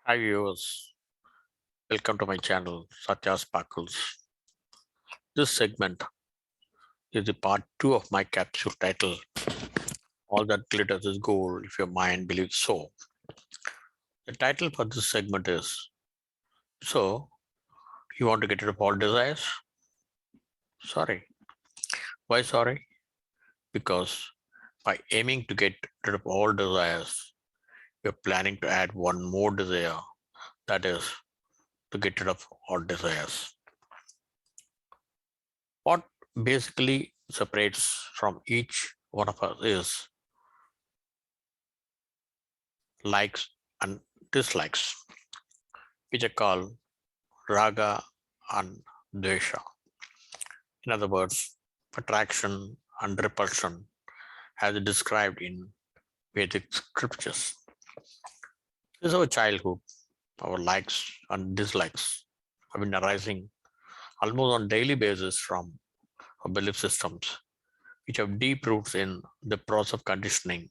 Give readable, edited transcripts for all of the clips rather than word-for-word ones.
Hi viewers, welcome to my channel Satya Sparkles. This segment is the part 2 of my capsule titled All That Glitters is Gold If Your Mind Believes So. The title for this segment is So, you want to get rid of all desires? Sorry. Why sorry? Because by aiming to get rid of all desires, you're planning to add one more desire, that is, to get rid of all desires. What basically separates from each one of us is likes and dislikes, which are called raga and dvesha. In other words, attraction and repulsion, as described in Vedic scriptures. This is our childhood, our likes and dislikes have been arising almost on daily basis from our belief systems, which have deep roots in the process of conditioning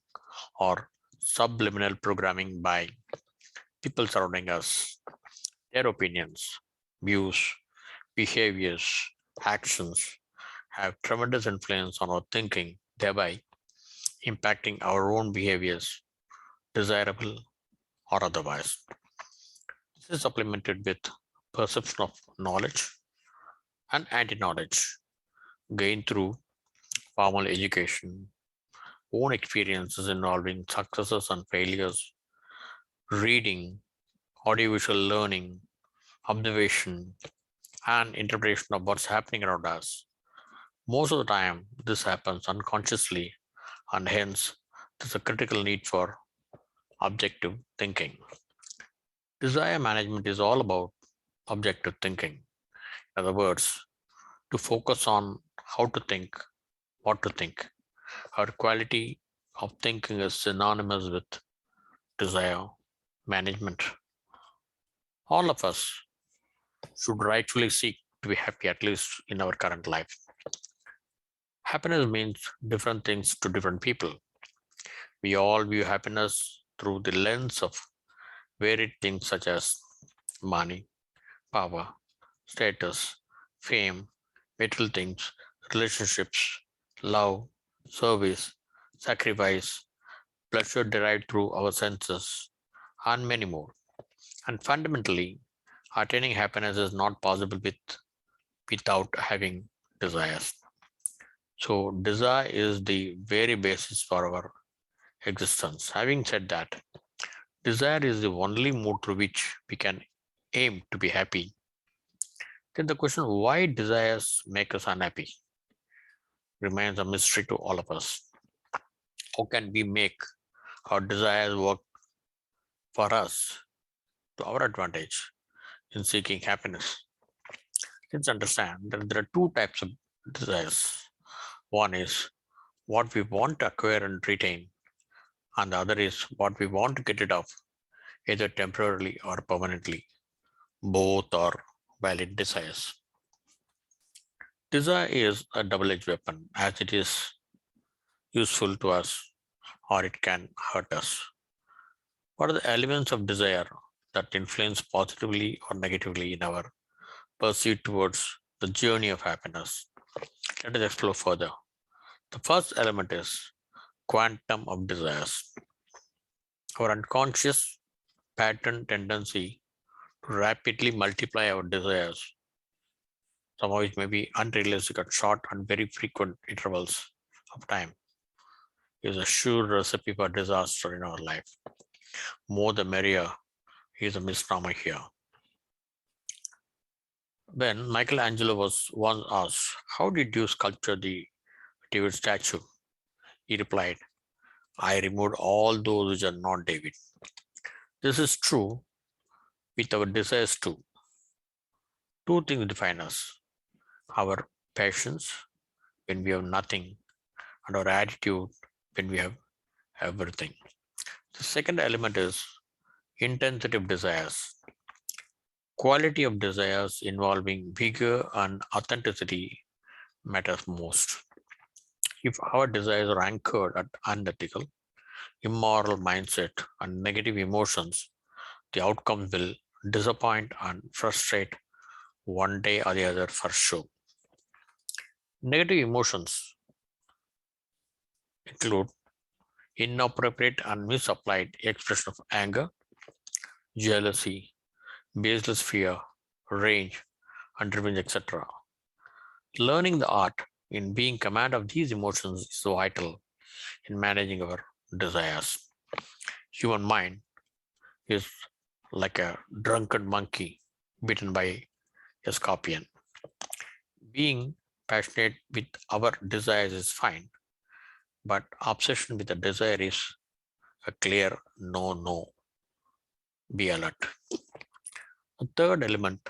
or subliminal programming by people surrounding us. Their opinions, views, behaviors, actions have tremendous influence on our thinking, thereby impacting our own behaviors, desirable or otherwise. This is supplemented with perception of knowledge and anti knowledge gained through formal education, own experiences involving successes and failures, reading, audiovisual learning, observation, and interpretation of what's happening around us. Most of the time, this happens unconsciously, and hence, there's a critical need for objective thinking. Desire management is all about objective thinking. In other words, to focus on how to think, what to think. Our quality of thinking is synonymous with desire management. All of us should rightfully seek to be happy, at least in our current life. Happiness means different things to different people. We all view happiness through the lens of varied things such as money, power, status, fame, material things, relationships, love, service, sacrifice, pleasure derived through our senses, and many more. And fundamentally, attaining happiness is not possible without having desires. So, desire is the very basis for our existence. Having said that, desire is the only mode through which we can aim to be happy. Then the question why desires make us unhappy remains a mystery to all of us. How can we make our desires work for us to our advantage in seeking happiness? Let's understand that there are two types of desires. One is what we want to acquire and retain, and the other is what we want to get rid of, either temporarily or permanently. Both are valid desires. Desire is a double edged weapon as it is useful to us or it can hurt us. What are the elements of desire that influence positively or negatively in our pursuit towards the journey of happiness? Let us explore further. The first element is quantum of desires. Our unconscious pattern tendency to rapidly multiply our desires, some of which may be unrealistic at short and very frequent intervals of time, is a sure recipe for disaster in our life. More the merrier is a misnomer here. When Michelangelo was once asked, how did you sculpture the David statue? He replied, I removed all those which are not David. This is true with our desires too. Two things define us our passions when we have nothing, and our attitude when we have everything. The second element is intensity of desires. Quality of desires involving vigor and authenticity matters most. If our desires are anchored at unethical, immoral mindset and negative emotions, the outcomes will disappoint and frustrate one day or the other for sure. Negative emotions include inappropriate and misapplied expression of anger, jealousy, baseless fear, rage, and revenge, etc. Learning the art in being command of these emotions is vital in managing our desires. Human mind is like a drunken monkey bitten by a scorpion. Being passionate with our desires is fine, but obsession with a desire is a clear no, no. Be alert. The third element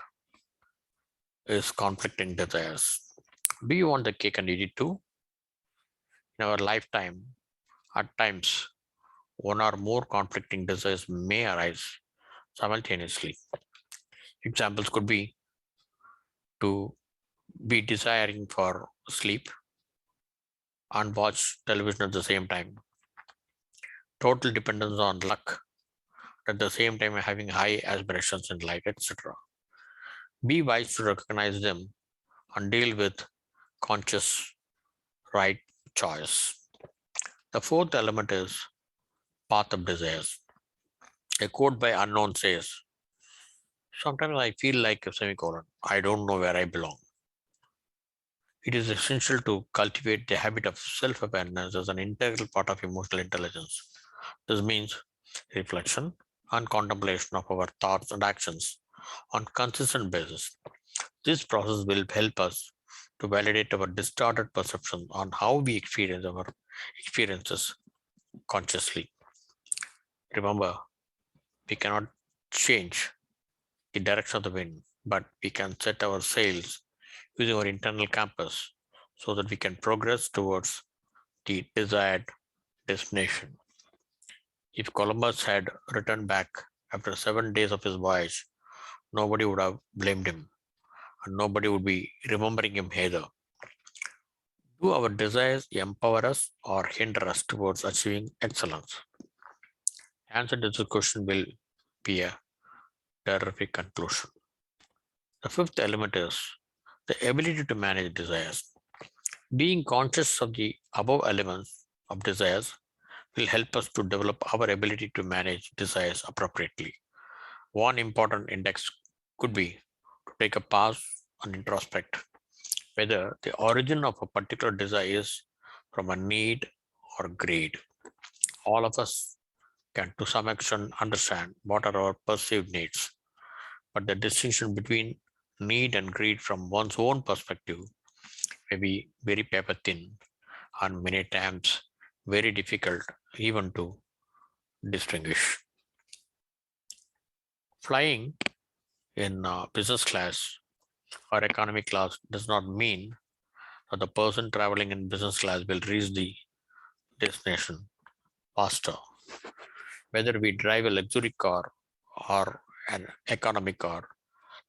is conflicting desires. Do you want the cake and eat it too? In our lifetime, at times, one or more conflicting desires may arise simultaneously. Examples could be to be desiring for sleep and watch television at the same time, total dependence on luck, at the same time having high aspirations in life, etc. Be wise to recognize them and deal with conscious right choice. The fourth element is path of desires. A quote by unknown says, sometimes I feel like a semicolon. I don't know where I belong. It is essential to cultivate the habit of self awareness as an integral part of emotional intelligence. This means reflection and contemplation of our thoughts and actions on consistent basis. This process will help us to validate our distorted perception on how we experience our experiences consciously. Remember, we cannot change the direction of the wind, but we can set our sails using our internal compass so that we can progress towards the desired destination. If Columbus had returned back after 7 days of his voyage, nobody would have blamed him and nobody would be remembering him either. Do our desires empower us or hinder us towards achieving excellence? Answer to this question will be a terrific conclusion. The fifth element is the ability to manage desires. Being conscious of the above elements of desires will help us to develop our ability to manage desires appropriately. One important index could be to take a pause and introspect whether the origin of a particular desire is from a need or greed. All of us can, to some extent, understand what are our perceived needs, but the distinction between need and greed from one's own perspective may be very paper thin and many times very difficult even to distinguish. Flying in business class or economy class does not mean that the person traveling in business class will reach the destination faster. Whether we drive a luxury car or an economy car,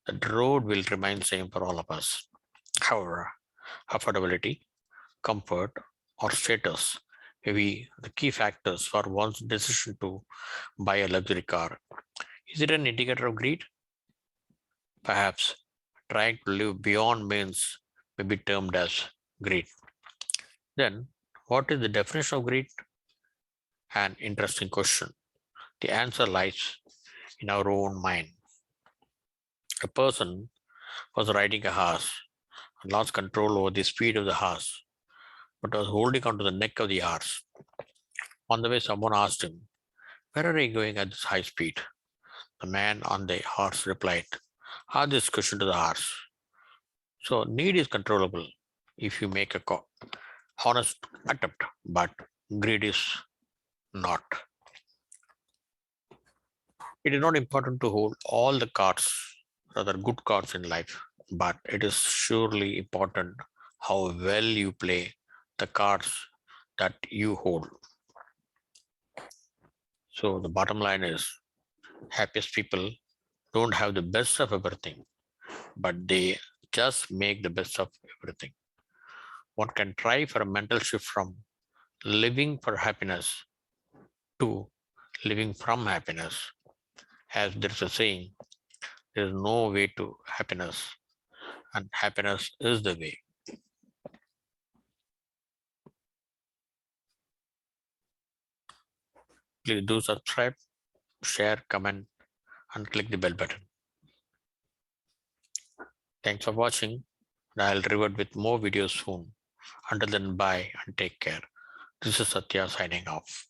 the road will remain same for all of us. However, affordability, comfort, or status may be the key factors for one's decision to buy a luxury car. Is it an indicator of greed? Perhaps trying to live beyond means may be termed as greed. Then, what is the definition of greed? An interesting question. The answer lies in our own mind. A person was riding a horse and lost control over the speed of the horse, but was holding onto the neck of the horse. On the way, someone asked him, where are you going at this high speed? The man on the horse replied, ask this question to the horse. So, need is controllable if you make a honest attempt, but greed is not. It is not important to hold all the cards, rather good cards in life, but it is surely important how well you play the cards that you hold. So the bottom line is happiest people don't have the best of everything, but they just make the best of everything. One can try for a mental shift from living for happiness to living from happiness. As there is a saying, there is no way to happiness, and happiness is the way. Please do subscribe, share, comment, and click the bell button. Thanks for watching. I'll revert with more videos soon. Until then, bye and take care. This is Satya signing off.